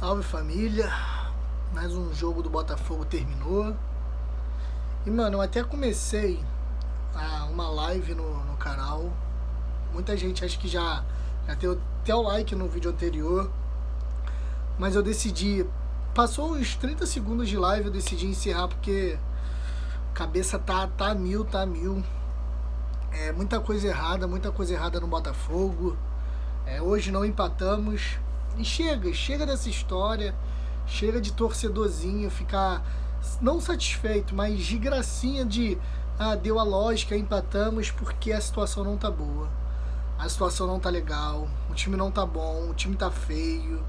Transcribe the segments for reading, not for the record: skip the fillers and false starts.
Salve família, mais um jogo do Botafogo terminou. E mano, eu até comecei uma live no canal. Muita gente acho que já deu até o like no vídeo anterior. Mas eu decidi, passou uns 30 segundos de live, eu decidi encerrar porque a cabeça tá a mil. É muita coisa errada no Botafogo. Hoje não empatamos. E chega dessa história, chega de torcedorzinho ficar não satisfeito, mas de gracinha de deu a lógica, empatamos porque a situação não tá boa, a situação não tá legal, o time não tá bom, o time tá feio,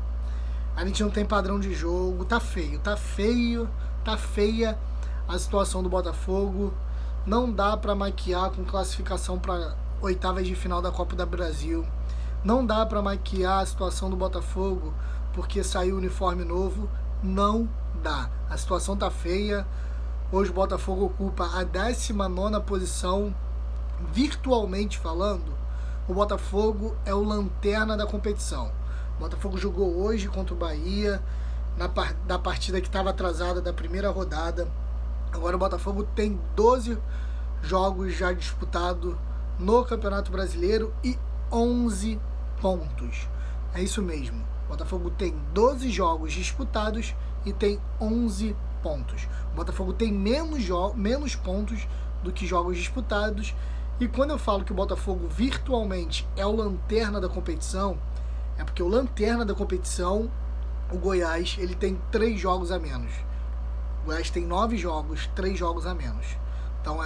a gente não tem padrão de jogo, tá feia a situação do Botafogo, não dá pra maquiar com classificação para oitavas de final da Copa do Brasil. Não dá pra maquiar a situação do Botafogo porque saiu o uniforme novo. Não dá. A situação tá feia. Hoje o Botafogo ocupa a 19ª posição. Virtualmente falando, o Botafogo é o lanterna da competição. O Botafogo jogou hoje contra o Bahia, na partida que estava atrasada da primeira rodada. Agora o Botafogo tem 12 jogos já disputados no Campeonato Brasileiro e 11 pontos. É isso mesmo. O Botafogo tem 12 jogos disputados e tem 11 pontos. O Botafogo tem menos pontos do que jogos disputados. E quando eu falo que o Botafogo virtualmente é o lanterna da competição, é porque o lanterna da competição, o Goiás, ele tem 3 jogos a menos. O Goiás tem 9 jogos, 3 jogos a menos. Então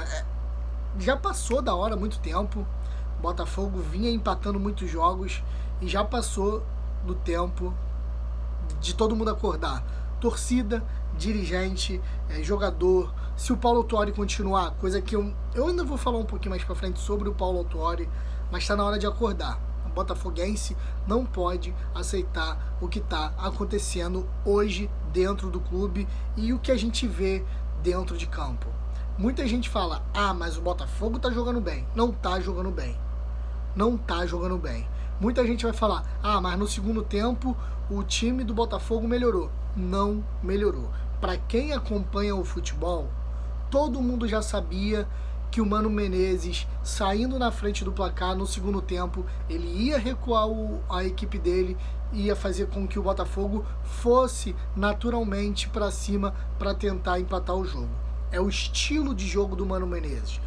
já passou da hora há muito tempo. O Botafogo vinha empatando muitos jogos e já passou do tempo de todo mundo acordar. Torcida, dirigente, jogador. Se o Paulo Autuori continuar, coisa que eu ainda vou falar um pouquinho mais pra frente sobre o Paulo Autuori, mas tá na hora de acordar. O botafoguense não pode aceitar o que tá acontecendo hoje dentro do clube e o que a gente vê dentro de campo. Muita gente fala, mas o Botafogo tá jogando bem. Não tá jogando bem. Não tá jogando bem. Muita gente vai falar, mas no segundo tempo o time do Botafogo melhorou. Não melhorou. Para quem acompanha o futebol, todo mundo já sabia que o Mano Menezes, saindo na frente do placar no segundo tempo, ele ia recuar a equipe dele, ia fazer com que o Botafogo fosse naturalmente para cima para tentar empatar o jogo. É o estilo de jogo do Mano Menezes.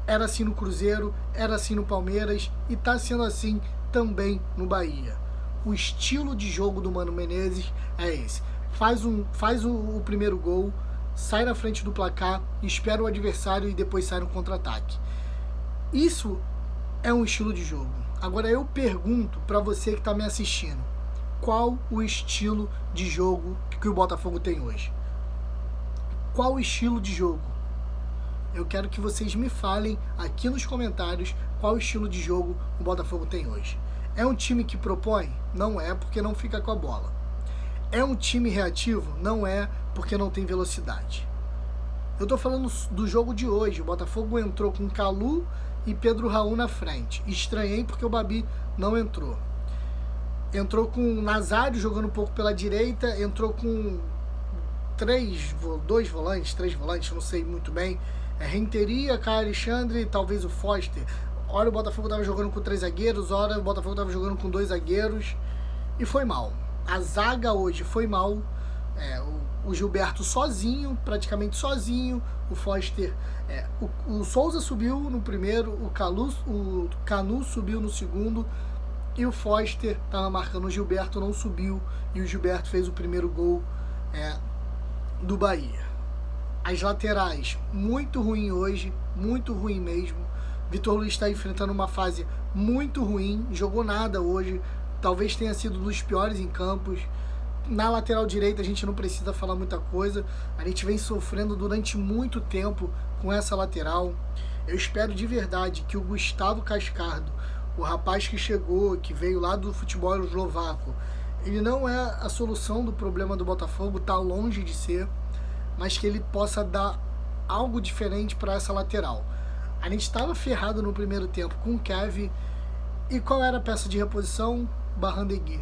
Era assim no Cruzeiro, era assim no Palmeiras e tá sendo assim também no Bahia. O estilo de jogo do Mano Menezes é esse. Faz o primeiro gol, sai na frente do placar, espera o adversário e depois sai no contra-ataque. Isso é um estilo de jogo. Agora eu pergunto para você que está me assistindo, qual o estilo de jogo que o Botafogo tem hoje? Qual o estilo de jogo? Eu quero que vocês me falem aqui nos comentários qual estilo de jogo o Botafogo tem hoje. É um time que propõe? Não é, porque não fica com a bola. É um time reativo? Não é, porque não tem velocidade. Eu tô falando do jogo de hoje. O Botafogo entrou com Calu e Pedro Raul na frente. Estranhei porque o Babi não entrou. Entrou com Nazário jogando um pouco pela direita, entrou com 3 volantes, não sei muito bem. Renteria, Caio Alexandre e talvez o Foster. Ora o Botafogo estava jogando com 3 zagueiros, ora o Botafogo estava jogando com 2 zagueiros. E foi mal. A zaga hoje foi mal. O Gilberto sozinho, praticamente sozinho. O Foster... O Souza subiu no primeiro, o Canu subiu no segundo. E o Foster estava marcando, o Gilberto não subiu. E o Gilberto fez o primeiro gol do Bahia. As laterais, muito ruim hoje, muito ruim mesmo. Vitor Luiz está enfrentando uma fase muito ruim, jogou nada hoje, talvez tenha sido um dos piores em campos. Na lateral direita a gente não precisa falar muita coisa, a gente vem sofrendo durante muito tempo com essa lateral. Eu espero de verdade que o Gustavo Cascardo, o rapaz que chegou, que veio lá do futebol eslovaco, ele não é a solução do problema do Botafogo, está longe de ser, mas que ele possa dar algo diferente para essa lateral. A gente estava ferrado no primeiro tempo com o Kevin. E qual era a peça de reposição? Barrandegui.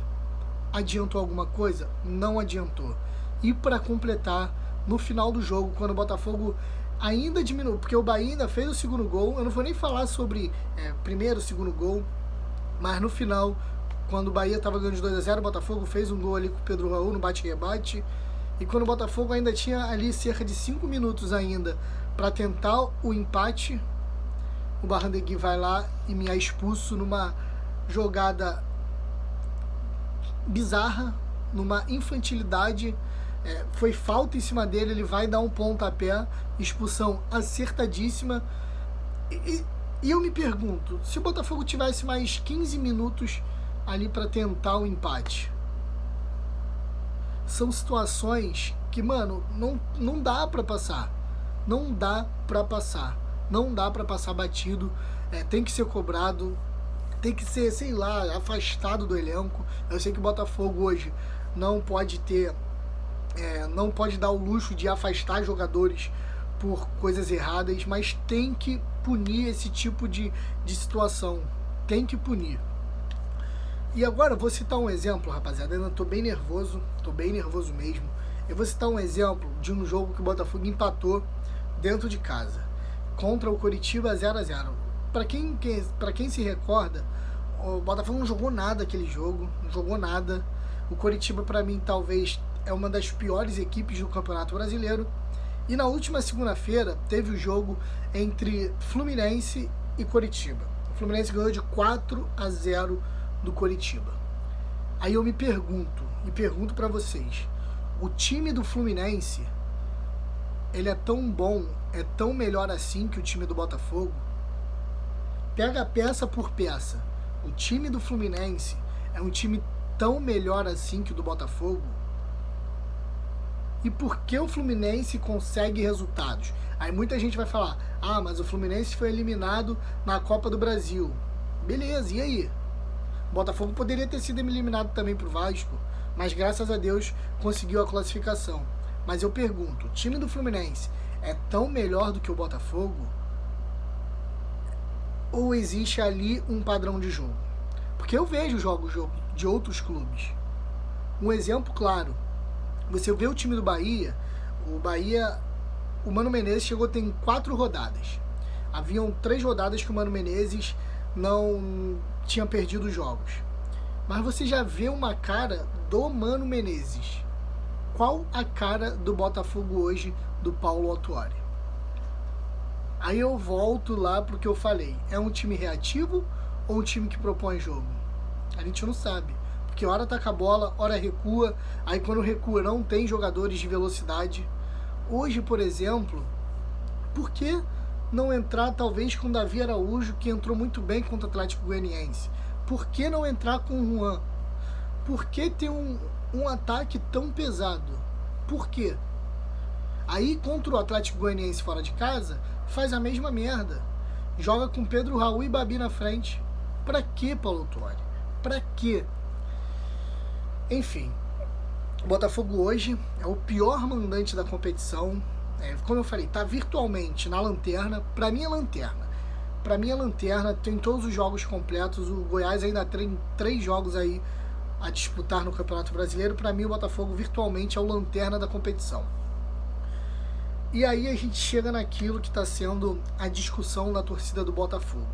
adiantou alguma coisa? Não adiantou. E para completar, no final do jogo, quando o Botafogo ainda diminuiu, porque o Bahia ainda fez o segundo gol, eu não vou nem falar sobre primeiro, segundo gol, mas no final, quando o Bahia estava ganhando de 2-0, o Botafogo fez um gol ali com o Pedro Raul no bate-rebate, e quando o Botafogo ainda tinha ali cerca de 5 minutos ainda para tentar o empate, o Barrandegui vai lá e me é expulso numa jogada bizarra, numa infantilidade. Foi falta em cima dele, ele vai dar um pontapé, expulsão acertadíssima. E eu me pergunto, se o Botafogo tivesse mais 15 minutos ali para tentar o empate, são situações que, mano, não dá para passar. Não dá para passar. Não dá para passar batido. Tem que ser cobrado. Tem que ser, sei lá, afastado do elenco. Eu sei que o Botafogo hoje não pode ter... não pode dar o luxo de afastar jogadores por coisas erradas, mas tem que punir esse tipo de situação. Tem que punir. E agora eu vou citar um exemplo, rapaziada. Eu tô bem nervoso mesmo. Eu vou citar um exemplo de um jogo que o Botafogo empatou dentro de casa, contra o Coritiba 0-0. Para quem se recorda, o Botafogo não jogou nada aquele jogo, não jogou nada. O Coritiba, para mim, talvez é uma das piores equipes do Campeonato Brasileiro. E na última segunda-feira teve o jogo entre Fluminense e Coritiba. O Fluminense ganhou de 4-0 do Coritiba. Aí eu me pergunto para vocês, o time do Fluminense, ele é tão bom, é tão melhor assim que o time do Botafogo? Pega peça por peça, o time do Fluminense é um time tão melhor assim que o do Botafogo? E por que o Fluminense consegue resultados? Aí muita gente vai falar, mas o Fluminense foi eliminado na Copa do Brasil. Beleza, e aí? O Botafogo poderia ter sido eliminado também pro Vasco, mas graças a Deus conseguiu a classificação. Mas eu pergunto, o time do Fluminense é tão melhor do que o Botafogo? Ou existe ali um padrão de jogo? Porque eu vejo jogos de outros clubes. Um exemplo claro, você vê o time do Bahia, o Mano Menezes chegou a ter 4 rodadas. Haviam 3 rodadas que o Mano Menezes não tinha perdido os jogos. Mas você já vê uma cara do Mano Menezes. Qual a cara do Botafogo hoje do Paulo Autuori? Aí eu volto lá pro que eu falei. É um time reativo ou um time que propõe jogo? A gente não sabe. Porque hora taca a bola, hora recua. Aí quando recua não tem jogadores de velocidade. Hoje, por exemplo, por que não entrar talvez com o Davi Araújo, que entrou muito bem contra o Atlético Goianiense? Por que não entrar com o Juan? Por que ter um ataque tão pesado? Por quê? Aí contra o Atlético Goianiense fora de casa, faz a mesma merda. Joga com Pedro Raul e Babi na frente. Pra quê, Paulo Autuori? Pra quê? Enfim, o Botafogo hoje é o pior mandante da competição. Como eu falei, tá virtualmente na lanterna. Pra mim é lanterna, tem todos os jogos completos. O Goiás ainda tem 3 jogos aí a disputar no Campeonato Brasileiro. Pra mim o Botafogo virtualmente é o lanterna da competição. E aí a gente chega naquilo que está sendo a discussão da torcida do Botafogo.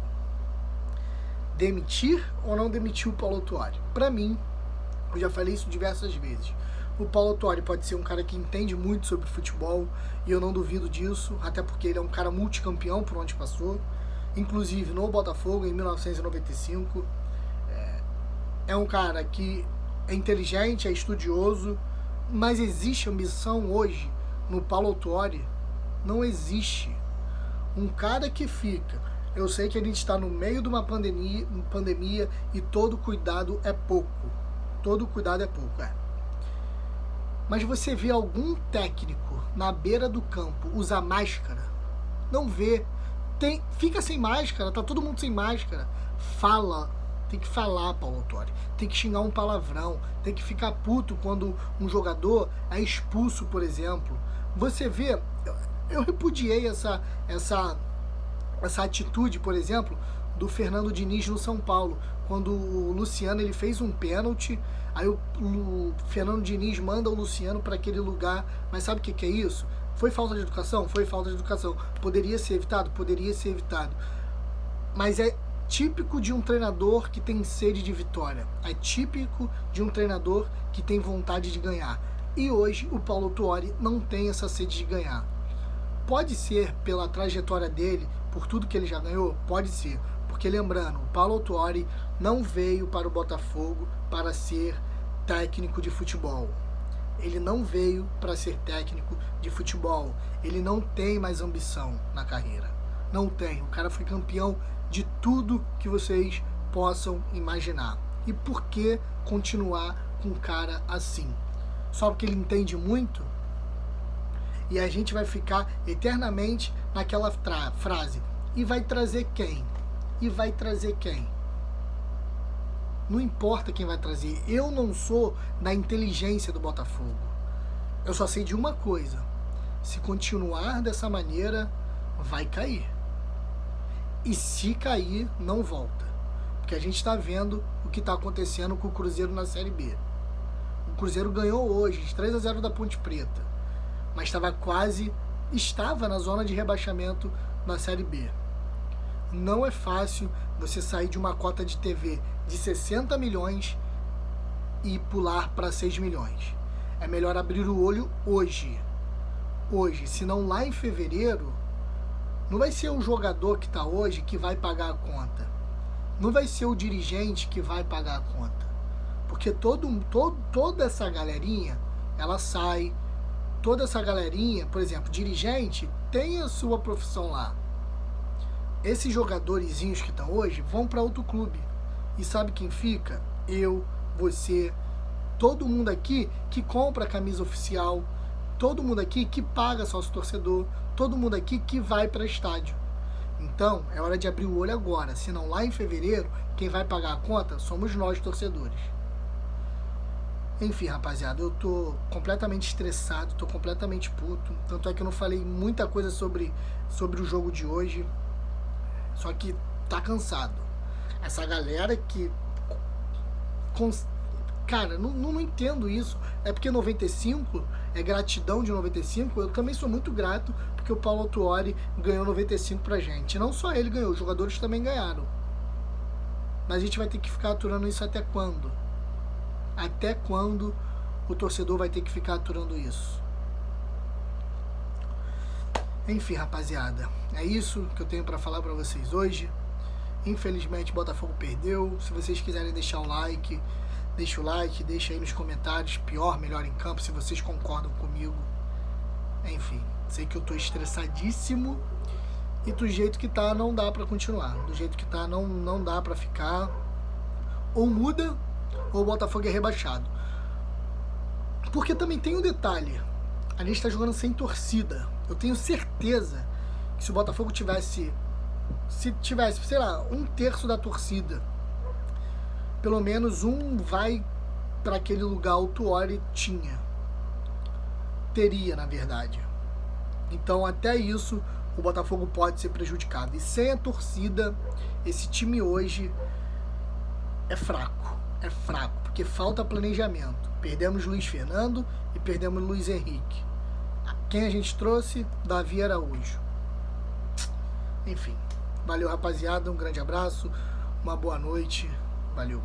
Demitir ou não demitir o Paulo Autuori? Pra mim, eu já falei isso diversas vezes, o Paulo Autuori pode ser um cara que entende muito sobre futebol, e eu não duvido disso, até porque ele é um cara multicampeão por onde passou, inclusive no Botafogo em 1995. É um cara que é inteligente, é estudioso, mas existe ambição hoje no Paulo Autuori? Não existe. Um cara que fica... Eu sei que a gente está no meio de uma pandemia e todo cuidado é pouco. Todo cuidado é pouco, Mas você vê algum técnico na beira do campo usar máscara? Não vê. Fica sem máscara, tá todo mundo sem máscara. Fala. Tem que falar, Paulo Autuori. Tem que xingar um palavrão. Tem que ficar puto quando um jogador é expulso, por exemplo. Você vê, eu repudiei essa atitude, por exemplo, do Fernando Diniz no São Paulo, quando o Luciano ele fez um pênalti, aí o Fernando Diniz manda o Luciano para aquele lugar, mas sabe o que é isso? Foi falta de educação? Foi falta de educação. Poderia ser evitado? Poderia ser evitado. Mas é típico de um treinador que tem sede de vitória. É típico de um treinador que tem vontade de ganhar. E hoje o Paulo Tuori não tem essa sede de ganhar. Pode ser pela trajetória dele, por tudo que ele já ganhou? Pode ser. Porque lembrando, o Paulo Tuori não veio para o Botafogo para ser técnico de futebol. Ele não veio para ser técnico de futebol. Ele não tem mais ambição na carreira. Não tem. O cara foi campeão de tudo que vocês possam imaginar. E por que continuar com um cara assim? Só porque ele entende muito? E a gente vai ficar eternamente naquela frase. E vai trazer quem? E vai trazer quem? Não importa quem vai trazer. Eu não sou da inteligência do Botafogo. Eu só sei de uma coisa. Se continuar dessa maneira, vai cair. E se cair, não volta. Porque a gente está vendo o que está acontecendo com o Cruzeiro na Série B. O Cruzeiro ganhou hoje, de 3-0 da Ponte Preta. Mas estava na zona de rebaixamento na Série B. Não é fácil você sair de uma cota de TV de 60 milhões e pular para 6 milhões. É melhor abrir o olho hoje. Hoje, senão lá em fevereiro, não vai ser o jogador que está hoje que vai pagar a conta. Não vai ser o dirigente que vai pagar a conta. Porque toda essa galerinha, ela sai. Toda essa galerinha, por exemplo, dirigente, tem a sua profissão lá. Esses jogadorzinhos que estão hoje vão para outro clube. E sabe quem fica? Eu, você, todo mundo aqui que compra a camisa oficial, todo mundo aqui que paga sócio torcedor, todo mundo aqui que vai para estádio. Então, é hora de abrir o olho agora. Senão lá em fevereiro, quem vai pagar a conta somos nós, torcedores. Enfim, rapaziada, eu tô completamente estressado, tô completamente puto. Tanto é que eu não falei muita coisa sobre o jogo de hoje. Só que tá cansado. Essa galera que... Cara, não entendo isso. É porque 95 é gratidão de 95. Eu também sou muito grato porque o Paulo Tuori ganhou 95 pra gente. Não só ele ganhou, os jogadores também ganharam. Mas a gente vai ter que ficar aturando isso até quando? Até quando o torcedor vai ter que ficar aturando isso? Enfim, rapaziada, é isso que eu tenho pra falar pra vocês hoje. Infelizmente, Botafogo perdeu. Se vocês quiserem deixar o like, deixa o like, deixa aí nos comentários, pior, melhor em campo, se vocês concordam comigo. Enfim, sei que eu tô estressadíssimo e do jeito que tá não dá pra continuar. Do jeito que tá não dá pra ficar. Ou muda, ou o Botafogo é rebaixado. Porque também tem um detalhe. A gente tá jogando sem torcida. Eu tenho certeza que se o Botafogo tivesse, sei lá, 1/3 da torcida, pelo menos um vai para aquele lugar o Tuori teria, na verdade. Então até isso o Botafogo pode ser prejudicado. E sem a torcida, esse time hoje é fraco, porque falta planejamento. Perdemos Luiz Fernando e perdemos Luiz Henrique. Quem a gente trouxe? Davi Araújo. Enfim, valeu, rapaziada, um grande abraço, uma boa noite, valeu.